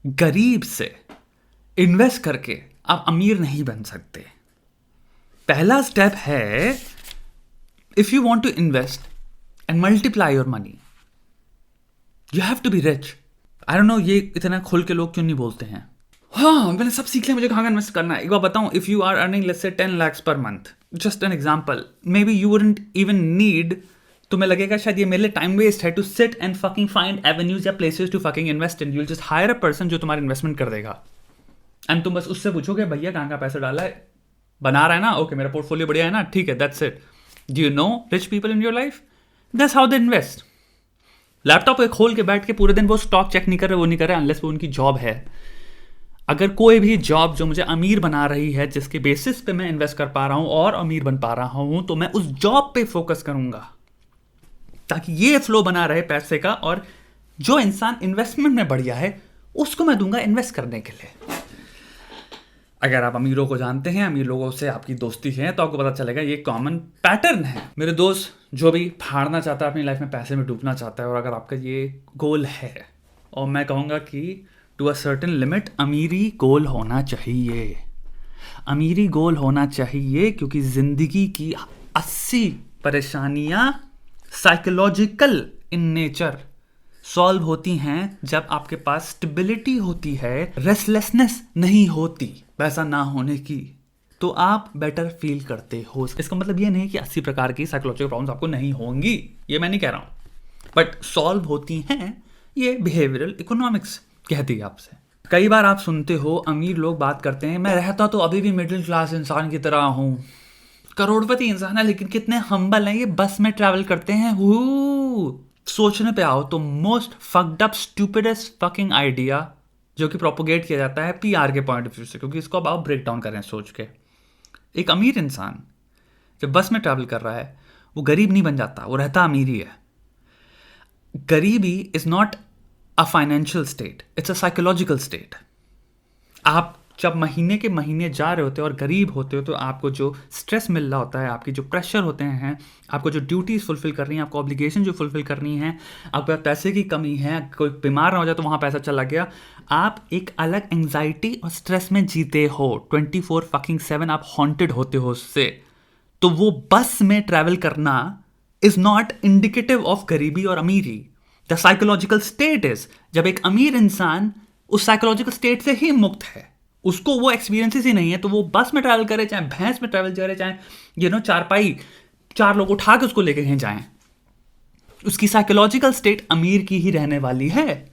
गरीब से इन्वेस्ट करके आप अमीर नहीं बन सकते। पहला स्टेप है, if you want to invest and multiply your money, you have to be rich. I don't know ये इतना खुल के लोग क्यों नहीं बोलते हैं। हाँ, मैंने सब सीख लिया, मुझे कहाँ इन्वेस्ट करना है। एक बार बताऊं, if you are earning let's say 10 lakhs per month, just an example, maybe you wouldn't even need, तुम्हें लगेगा शायद ये मेरे लिए टाइम वेस्ट है to sit and fucking find avenues या places to fucking invest in. You just hire a person जो तुम्हारा इन्वेस्टमेंट कर देगा, एंड तुम बस उससे पूछोगे भैया कहाँ का पैसा डाला है, बना रहा है ना, ओके मेरा पोर्टफोलियो बढ़िया है ना, ठीक है, that's it. Do you know rich people in your life? That's how they invest. Laptop पे खोल के बैठ के पूरे दिन वो स्टॉक चेक नहीं कर रहे, वो नहीं कर रहे, अनलेस वो उनकी जॉब है। अगर कोई भी जॉब जो मुझे अमीर बना रही है, जिसके बेसिस पे मैं इन्वेस्ट कर पा रहा हूं और अमीर बन पा रहा हूं, तो मैं उस जॉब पे फोकस करूंगा ताकि ये फ्लो बना रहे पैसे का, और जो इंसान इन्वेस्टमेंट में बढ़िया है उसको मैं दूंगा इन्वेस्ट करने के लिए। अगर आप अमीरों को जानते हैं, अमीर लोगों से आपकी दोस्ती है, तो आपको पता चलेगा ये कॉमन पैटर्न है। मेरे दोस्त जो भी फाड़ना चाहता है अपनी लाइफ में, पैसे में डूबना चाहता है, और अगर आपका ये गोल है, और मैं कहूँगा कि टू अ सर्टेन लिमिट अमीरी गोल होना चाहिए। अमीरी गोल होना चाहिए क्योंकि ज़िंदगी की 80 परेशानियाँ साइकोलॉजिकल इन नेचर सॉल्व होती हैं जब आपके पास स्टेबिलिटी होती है, रेस्टलेसनेस नहीं होती पैसा ना होने की, तो आप बेटर फील करते हो। इसका मतलब ये नहीं कि 80 प्रकार की साइकोलॉजिकल प्रॉब्लम्स आपको नहीं होंगी, ये मैं नहीं कह रहा हूँ, बट सॉल्व होती हैं। ये बिहेवियरल इकोनॉमिक्स कहती है आपसे। कई बार आप सुनते हो अमीर लोग बात करते हैं, मैं रहता तो अभी भी मिडिल क्लास इंसान की तरह हूँ, करोड़पति इंसान है लेकिन कितने हम्बल हैं, ये बस में ट्रैवल करते हैं। सोचने पे आओ तो most fucked up stupidest fucking idea जो कि प्रोपोगेट किया जाता है पीआर के पॉइंट ऑफ व्यू से, क्योंकि इसको अब आप ब्रेक डाउन करें सोच के। एक अमीर इंसान जब बस में ट्रैवल कर रहा है, वो गरीब नहीं बन जाता, वो रहता अमीर ही है। गरीबी is not a financial state, it's a psychological state. आप जब महीने के महीने जा रहे होते हो और गरीब होते हो, तो आपको जो स्ट्रेस मिल रहा होता है, आपकी जो प्रेशर होते हैं, आपको जो ड्यूटीज फुलफिल करनी है, आपको ऑब्लिगेशन जो फुलफिल करनी है, आपके पास पैसे की कमी है, कोई बीमार ना हो जाए तो वहाँ पैसा चला गया, आप एक अलग एंग्जाइटी और स्ट्रेस में जीते हो। 24/7 आप हॉन्टेड होते हो उससे। तो वो बस में ट्रैवल करना इज नॉट इंडिकेटिव ऑफ गरीबी और अमीरी। द साइकोलॉजिकल स्टेट इज जब एक अमीर इंसान उस साइकोलॉजिकल स्टेट से ही मुक्त है, उसको वो एक्सपीरियंसेस ही नहीं है, तो वो बस में ट्रैवल करे, चाहे भैंस में ट्रैवल करे, चाहे चारपाई 4 लोग उठा के उसको लेके कहीं जाएं, उसकी साइकोलॉजिकल स्टेट अमीर की ही रहने वाली है।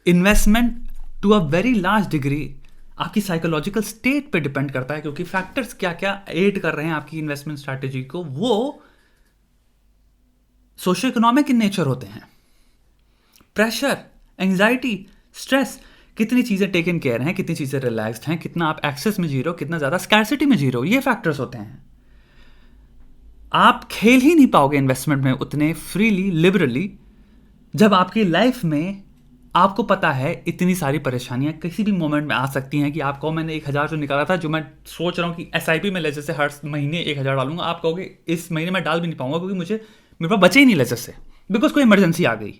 Investment to a very large degree आपकी साइकोलॉजिकल स्टेट पे डिपेंड करता है, क्योंकि फैक्टर्स क्या क्या एड कर रहे हैं आपकी इन्वेस्टमेंट स्ट्रैटेजी को, वो सोशो इकोनॉमिक इन नेचर होते हैं। प्रेशर, एंग्जाइटी, स्ट्रेस, कितनी चीज़ें टेकन केयर हैं, कितनी चीज़ें रिलैक्स्ड हैं, कितना आप एक्सेस में जी रहे हो, कितना ज़्यादा स्कैर्सिटी में जी रहे हो, ये फैक्टर्स होते हैं। आप खेल ही नहीं पाओगे इन्वेस्टमेंट में उतने फ्रीली, लिबरली, जब आपकी लाइफ में आपको पता है इतनी सारी परेशानियां किसी भी मोमेंट में आ सकती हैं कि आप कहो मैंने 1000 जो निकाला था, जो मैं सोच रहा हूँ कि SIP में लेजर से हर महीने 1000 डालूंगा, आप कहोगे इस महीने मैं डाल भी नहीं पाऊंगा क्योंकि मेरे पास बचे ही नहीं लेजर से, बिकॉज कोई इमरजेंसी आ गई।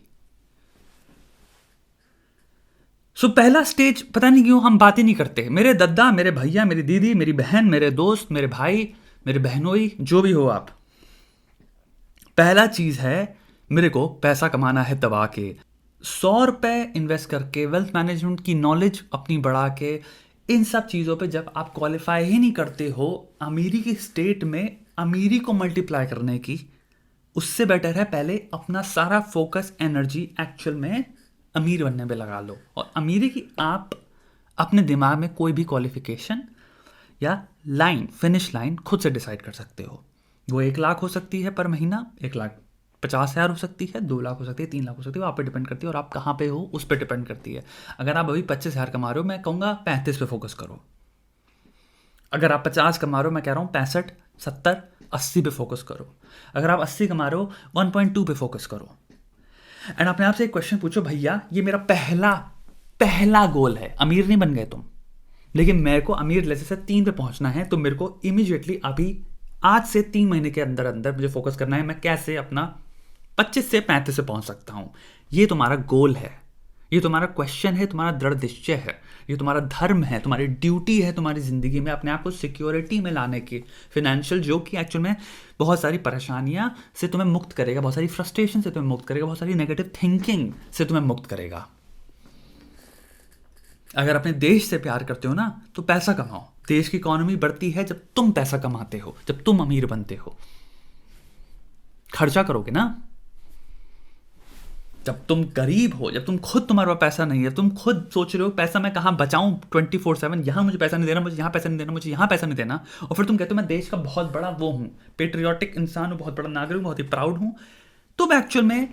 सो पहला स्टेज पता नहीं क्यों हम बात ही नहीं करते। मेरे दद्दा, मेरे भैया, मेरी दीदी, मेरी बहन, मेरे दोस्त, मेरे भाई, मेरे बहनोई, जो भी हो आप, पहला चीज है मेरे को पैसा कमाना है दबा के। 100 रुपए इन्वेस्ट करके, वेल्थ मैनेजमेंट की नॉलेज अपनी बढ़ा के, इन सब चीज़ों पे जब आप क्वालिफाई ही नहीं करते हो अमीरी की स्टेट में अमीरी को मल्टीप्लाई करने की, उससे बेटर है पहले अपना सारा फोकस, एनर्जी एक्चुअल में अमीर बनने पे लगा लो। और अमीरी की आप अपने दिमाग में कोई भी क्वालिफिकेशन या लाइन, फिनिश लाइन खुद से डिसाइड कर सकते हो। वो 1 लाख हो सकती है पर महीना, 1,50,000 हो सकती है, 2 लाख हो सकती है, 3 लाख हो सकती है, वो आप पे डिपेंड करती है और आप कहाँ पे हो उस पर डिपेंड करती है। अगर आप अभी 25,000 कमा रहे हो, मैं कहूँगा 35 पे फोकस करो। अगर आप 50 कमा रहे हो, मैं कह रहा हूँ 65, 70, 80 पे फोकस करो। अगर आप 80 कमा रहे हो, 1.2 पे फोकस करो। एंड अपने आप से एक क्वेश्चन पूछो, भैया ये मेरा पहला गोल है, अमीर नहीं बन गए तुम, लेकिन मेरे को अमीर लेवल से 3 पे पहुंचना है, तो मेरे को इमीडिएटली अभी आज से 3 महीने के अंदर अंदर मुझे फोकस करना है मैं कैसे अपना 25 से 35 से पहुंच सकता हूं। ये तुम्हारा गोल है, ये तुम्हारा क्वेश्चन है, तुम्हारा दृढ़ निश्चय है, ये तुम्हारा धर्म है, तुम्हारी ड्यूटी है तुम्हारी ज़िंदगी में अपने आप को सिक्योरिटी में लाने की, फिनेंशियल, जो कि एक्चुअल में बहुत सारी परेशानियां से तुम्हें मुक्त करेगा, बहुत सारी फ्रस्ट्रेशन से तुम्हें मुक्त करेगा, बहुत सारी नेगेटिव थिंकिंग से तुम्हें मुक्त करेगा। अगर अपने देश से प्यार करते हो ना तो पैसा कमाओ। देश की इकोनॉमी बढ़ती है जब तुम पैसा कमाते हो, जब तुम अमीर बनते हो। खर्चा करोगे ना जब तुम गरीब हो, जब तुम खुद, तुम्हारे पास पैसा नहीं है, तुम खुद सोच रहे हो पैसा मैं कहाँ बचाऊं 24/7, यहाँ मुझे पैसा नहीं देना, मुझे यहाँ पैसा नहीं देना, मुझे यहाँ पैसा नहीं देना, और फिर तुम कहते हो मैं देश का बहुत बड़ा वो हूँ, पेट्रियाटिक इंसान हूँ, बहुत बड़ा नागरिक हूँ, बहुत ही प्राउड हूँ। तुम एक्चुअल में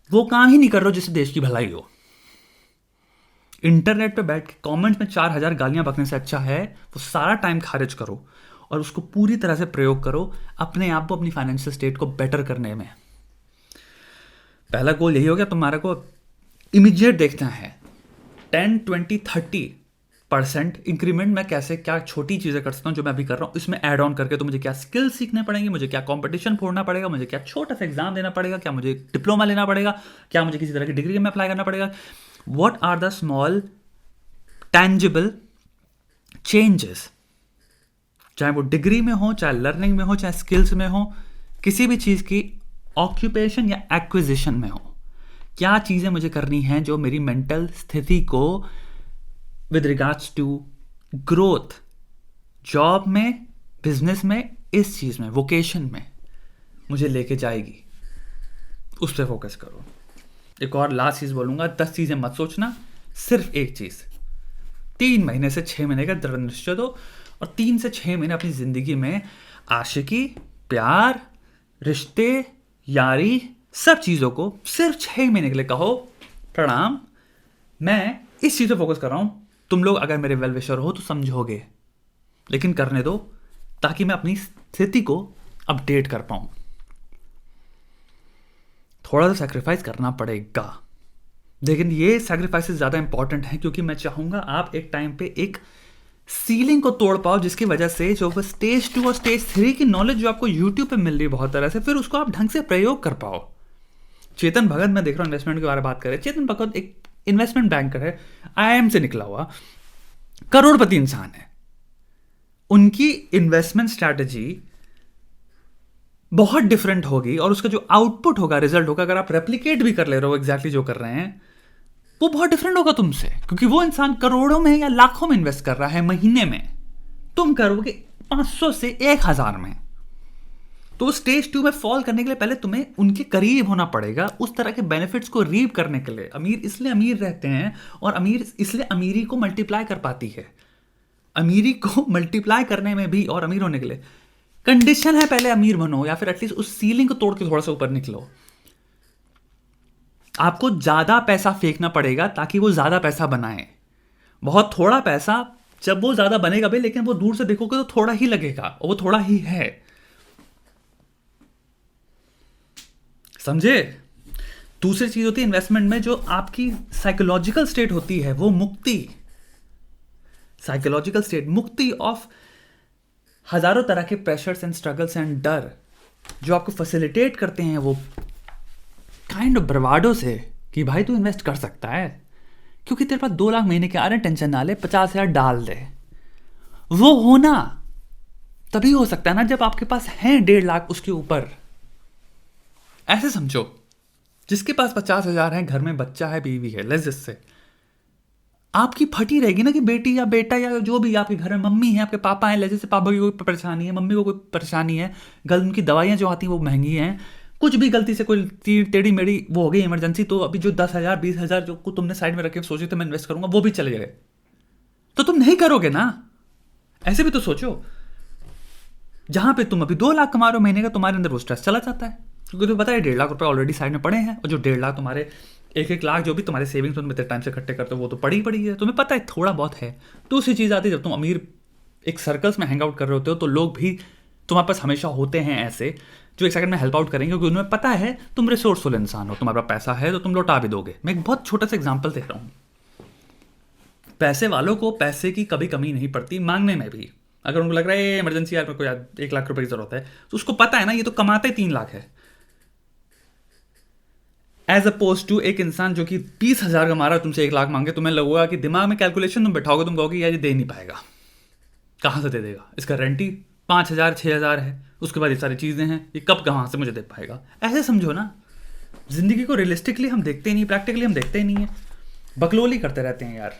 वो काम ही नहीं कर रहे हो जिससे देश की भलाई हो। इंटरनेट पे बैठ के कमेंट्स में 4000 गालियां बकने से अच्छा है वो सारा टाइम खारिज करो और उसको पूरी तरह से प्रयोग करो अपने आप को, अपनी फाइनेंशियल स्टेट को बेटर करने में। पहला गोल यही हो गया तुम्हारे को इमीडिएट देखना है 10, 20, 30% इंक्रीमेंट में कैसे क्या छोटी चीज़ें कर सकता हूँ जो मैं अभी कर रहा हूँ, इसमें ऐड ऑन करके तो मुझे क्या स्किल सीखने पड़ेंगे, मुझे क्या कंपटीशन फोड़ना पड़ेगा, मुझे क्या छोटा सा एग्जाम देना पड़ेगा, क्या मुझे डिप्लोमा लेना पड़ेगा, क्या मुझे किसी तरह की डिग्री में अप्लाई करना पड़ेगा। What are the small tangible changes, चाहे वो डिग्री में हो, चाहे लर्निंग में हो, चाहे स्किल्स में हो, किसी भी चीज़ की ऑक्यूपेशन या एक्विजिशन में हो, क्या चीज़ें मुझे करनी हैं जो मेरी मेंटल स्थिति को with regards to growth, job में, बिजनेस में, इस चीज़ में, वोकेशन में मुझे लेके जाएगी, उस पर फोकस करो। एक और लास्ट चीज़ बोलूँगा, 10 चीज़ें मत सोचना, सिर्फ एक चीज़। 3 महीने से 6 महीने का दृढ़ निश्चय दो और 3 से 6 महीने अपनी ज़िंदगी में आशिकी, प्यार, रिश्ते, यारी, सब चीज़ों को सिर्फ 6 महीने के लिए कहो प्रणाम, मैं इस चीज़ पर फोकस कर रहा हूँ। तुम लोग अगर मेरे वेल विशर हो तो समझोगे, लेकिन करने दो ताकि मैं अपनी स्थिति को अपडेट कर पाऊँ। थोड़ा सा सेक्रीफाइस करना पड़ेगा, लेकिन ये सेक्रीफाइसेस ज़्यादा इंपॉर्टेंट हैं क्योंकि मैं चाहूँगा आप एक टाइम पे एक सीलिंग को तोड़ पाओ, जिसकी वजह से जो स्टेज 2 और स्टेज 3 की नॉलेज जो आपको यूट्यूब पे मिल रही है बहुत तरह से, फिर उसको आप ढंग से प्रयोग कर पाओ। चेतन भगत, मैं देख रहा हूँ इन्वेस्टमेंट के बारे में बात करें, चेतन भगत एक इन्वेस्टमेंट बैंकर है, IIM से निकला हुआ करोड़पति इंसान है। उनकी इन्वेस्टमेंट स्ट्रैटेजी बहुत डिफरेंट होगी और उसका जो आउटपुट होगा, रिजल्ट होगा, अगर आप रेप्लिकेट भी कर ले रहे हो एग्जैक्टली जो कर रहे हैं, वो बहुत डिफरेंट होगा तुमसे, क्योंकि वो इंसान करोड़ों में या लाखों में इन्वेस्ट कर रहा है महीने में, तुम करोगे 500 से 1000 में। तो स्टेज 2 में फॉल करने के लिए पहले तुम्हें उनके करीब होना पड़ेगा, उस तरह के बेनिफिट्स को रीप करने के लिए। अमीर इसलिए अमीर रहते हैं और अमीर इसलिए अमीरी को मल्टीप्लाई कर पाती है। अमीरी को मल्टीप्लाई करने में भी और अमीर होने के लिए कंडीशन है पहले अमीर बनो, या फिर एटलीस्ट उस सीलिंग को तोड़ के थोड़ा सा ऊपर निकलो। आपको ज्यादा पैसा फेंकना पड़ेगा ताकि वो ज्यादा पैसा बनाए। बहुत थोड़ा पैसा जब वो ज्यादा बनेगा भी, लेकिन वो दूर से देखोगे तो थोड़ा ही लगेगा और वो थोड़ा ही है, समझे। दूसरी चीज होती है इन्वेस्टमेंट में जो आपकी साइकोलॉजिकल स्टेट होती है, वो मुक्ति, साइकोलॉजिकल स्टेट, मुक्ति ऑफ हजारों तरह के प्रेशर्स एंड स्ट्रगल्स एंड डर जो आपको फैसिलिटेट करते हैं वो काइंड ऑफ ब्रवाडो से कि भाई तू इन्वेस्ट कर सकता है क्योंकि तेरे पास 2 लाख महीने के आ रहे हैं, टेंशन ना ले, 50,000 डाल दे। वो होना तभी हो सकता है ना जब आपके पास है 1.5 लाख उसके ऊपर। ऐसे समझो, जिसके पास 50,000 है, घर में बच्चा है, बीवी है, लेट्स जस्ट से, आपकी फटी रहेगी ना कि बेटी या बेटा या जो भी आपके घर में, मम्मी है, आपके पापा हैं, लेट्स से पापा की कोई परेशानी है, मम्मी को कोई परेशानी है, उनकी दवाइयाँ जो आती हैं वो महंगी हैं, कुछ भी गलती से कोई टेढ़ी मेढ़ी वो हो गई इमरजेंसी, तो अभी जो 10,000 20,000 जो तुमने साइड में रखे सोचे थे मैं इन्वेस्ट करूंगा, वो भी चले गए, तो तुम नहीं करोगे ना। ऐसे भी तो सोचो, जहां पे तुम अभी 2 लाख कमा रहे हो महीने का, तुम्हारे अंदर वो स्ट्रेस चला जाता है क्योंकि तुम्हें पता है 1.5 लाख रुपए ऑलरेडी साइड में पड़े हैं, और जो 1.5 लाख तुम्हारे 1-1 लाख जो भी तुम्हारे सेविंग्स तुम इतने टाइम से इकट्ठे करते हो वो तो पड़ी है, तुम्हें पता है थोड़ा बहुत है। दूसरी चीज़ आती है जब तुम अमीर एक सर्कल्स में हैंग आउट कर रहे होते हो तो लोग भी तुम्हारे पास हमेशा होते हैं ऐसे जो एक सेकंड में हेल्प आउट करेंगे, क्योंकि उन्हें पता है तुम रिसोर्सफुल इंसान हो, तुम्हारा पैसा है तो तुम लौटा भी दोगे। मैं एक बहुत छोटा सा एग्जांपल दे रहा हूँ, पैसे वालों को पैसे की कभी कमी नहीं पड़ती मांगने में भी। अगर उनको लग रहा है इमरजेंसी यार मेरे को यार 1 लाख रुपए की जरूरत है, तो उसको पता है ना ये तो कमाते 3 लाख है, एज अपोज टू एक इंसान जो कि 20,000 कमा रहा है, तुमसे 1 लाख मांगे, तुम्हें लगेगा कि दिमाग में कैलकुलेशन तुम बैठाओगे, तुम कहोगे यार ये दे नहीं पाएगा, कहाँ से दे देगा, इसका रेंट ही 5,000 6,000 है, उसके बाद ये सारी चीज़ें हैं, ये कब कहाँ से मुझे दे पाएगा। ऐसे समझो ना, जिंदगी को रियलिस्टिकली हम देखते ही नहीं, प्रैक्टिकली हम देखते ही नहीं है, बकलोली करते रहते हैं यार।